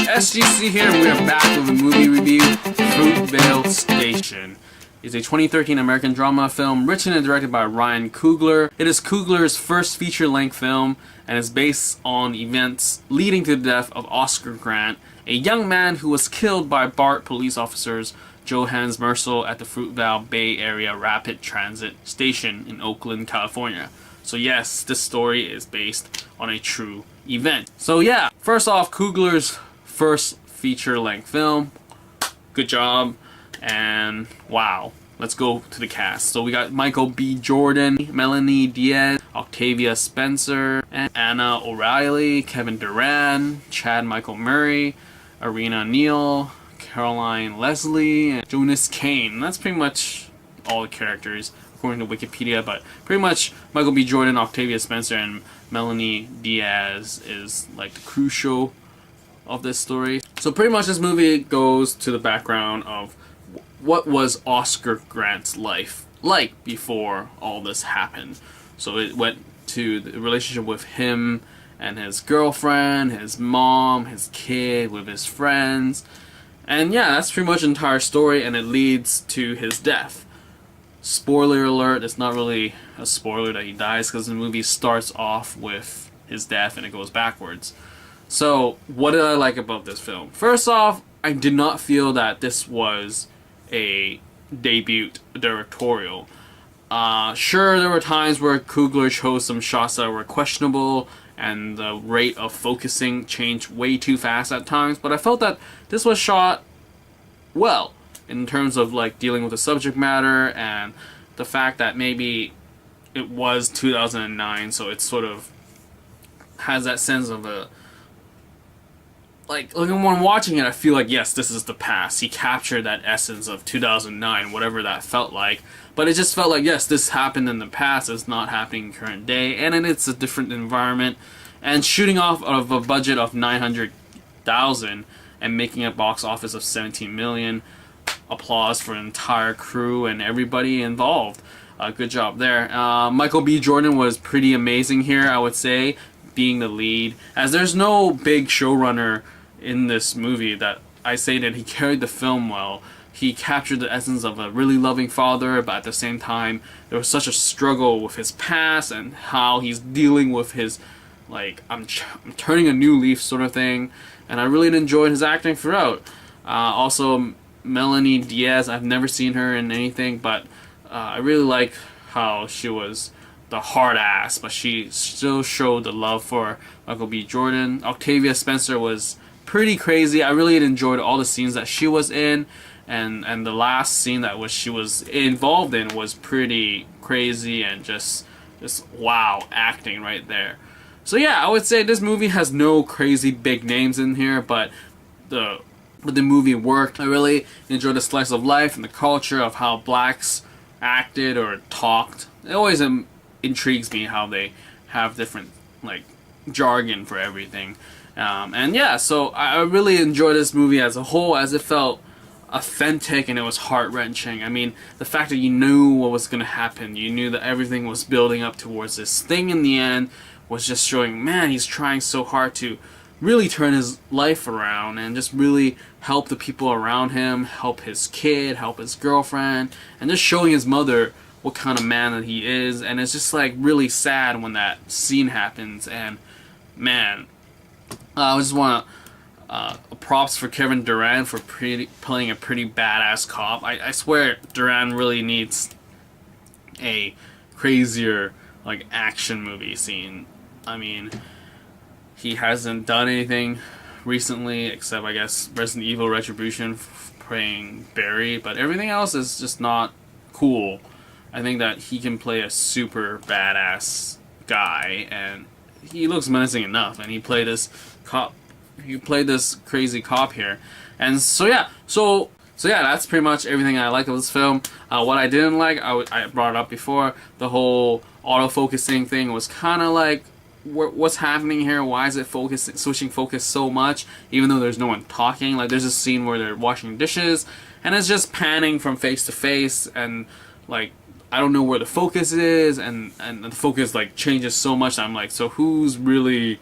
SGC here, and we are back with a movie review, Fruitvale Station. It's a 2013 American drama film written and directed by Ryan Coogler. It is Coogler's first feature-length film and is based on events leading to the death of Oscar Grant, a young man who was killed by BART police officers Jonez Cain at the Fruitvale Bay Area Rapid Transit Station in Oakland, California. So yes, this story is based on a true event. So yeah, first off, Coogler's first feature-length film. Good job. And wow, let's go to the cast. So we got Michael B. Jordan, Melonie Diaz, Octavia Spencer, and Ahna O'Reilly, Kevin Durand, Chad Michael Murray, Ariana Neal, Caroline Lesley, and Jonez Cain. That's pretty much all the characters according to Wikipedia, but pretty much Michael B. Jordan, Octavia Spencer, and Melonie Diaz is like the crucial of this story. So pretty much this movie goes to the background of what was Oscar Grant's life like before all this happened. So it went to the relationship with him and his girlfriend, his mom, his kid, with his friends. And yeah, that's pretty much the entire story, and it leads to his death. Spoiler alert, it's not really a spoiler that he dies because the movie starts off with his death and it goes backwards. So, what did I like about this film? First off, I did not feel that this was a debut directorial. Sure, there were times where Coogler chose some shots that were questionable and the rate of focusing changed way too fast at times, but I felt that this was shot well in terms of like dealing with the subject matter and the fact that maybe it was 2009, so it sort of has that sense of a like when I'm watching it, I feel like, yes, this is the past. He captured that essence of 2009, whatever that felt like. But it just felt like, yes, this happened in the past. It's not happening in current day. And then it's a different environment. And shooting off of a budget of $900,000 and making a box office of $17 million. Applause for the entire crew and everybody involved. Good job there. Michael B. Jordan was pretty amazing here, I would say, being the lead. As there's no big showrunner in this movie, that I say that he carried the film well. He captured the essence of a really loving father, but at the same time there was such a struggle with his past and how he's dealing with his like I'm turning a new leaf sort of thing, and I really enjoyed his acting throughout. Also Melonie Diaz, I've never seen her in anything, but I really like how she was the hard ass, but she still showed the love for Michael B. Jordan. Octavia Spencer was pretty crazy. I really enjoyed all the scenes that she was in, and the last scene that she was involved in was pretty crazy and just wow acting right there. So yeah, I would say this movie has no crazy big names in here, but the movie worked. I really enjoyed the slice of life and the culture of how blacks acted or talked. It always intrigues me how they have different like jargon for everything. And yeah, so I really enjoyed this movie as a whole, as it felt authentic and it was heart-wrenching. I mean, the fact that you knew what was going to happen, you knew that everything was building up towards this thing in the end, was just showing, man, he's trying so hard to really turn his life around and just really help the people around him, help his kid, help his girlfriend, and just showing his mother what kind of man that he is. And it's just like really sad when that scene happens. And man, I just want to props for Kevin Durand for playing a pretty badass cop. I swear Durand really needs a crazier like action movie scene. I mean, he hasn't done anything recently except, I guess, Resident Evil Retribution playing Barry, but everything else is just not cool. I think that he can play a super badass guy, and he looks menacing enough, and he played this cop. He played this crazy cop here. And so yeah, that's pretty much everything I like of this film. What I didn't like, I brought it up before, the whole autofocusing thing was kind of like, what's happening here? Why is it switching focus so much, even though there's no one talking? Like, there's a scene where they're washing dishes, and it's just panning from face to face, and like, I don't know where the focus is, and the focus like changes so much that I'm like, so who's really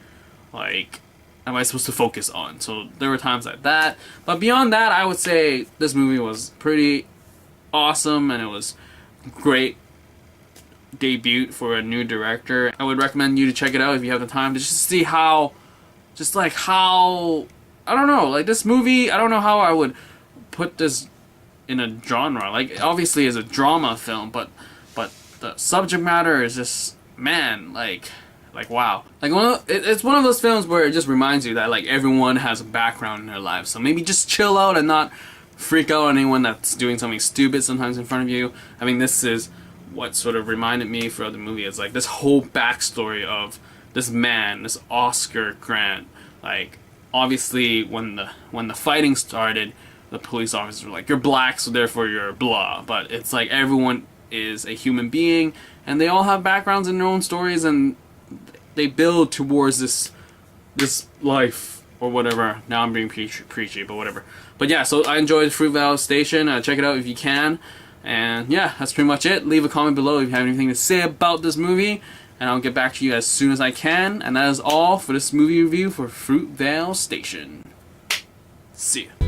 like am I supposed to focus on? So there were times like that. But beyond that, I would say this movie was pretty awesome, and it was great debut for a new director. I would recommend you to check it out if you have the time to just see how, I don't know, like this movie, I don't know how I would put this in a genre. Like, obviously it's a drama film, but the subject matter is just, man, like wow. Like, it's one of those films where it just reminds you that like everyone has a background in their lives. So maybe just chill out and not freak out on anyone that's doing something stupid sometimes in front of you. I mean, this is what sort of reminded me throughout the movie. Is like this whole backstory of this man, this Oscar Grant. Like, obviously when the fighting started, the police officers were like, you're black, so therefore you're blah. But it's like everyone is a human being, and they all have backgrounds in their own stories, and they build towards this life or whatever. Now I'm being preachy, but whatever. But yeah, so I enjoyed Fruitvale Station. Check it out if you can. And yeah, that's pretty much it. Leave a comment below if you have anything to say about this movie, and I'll get back to you as soon as I can. And that is all for this movie review for Fruitvale Station. See ya.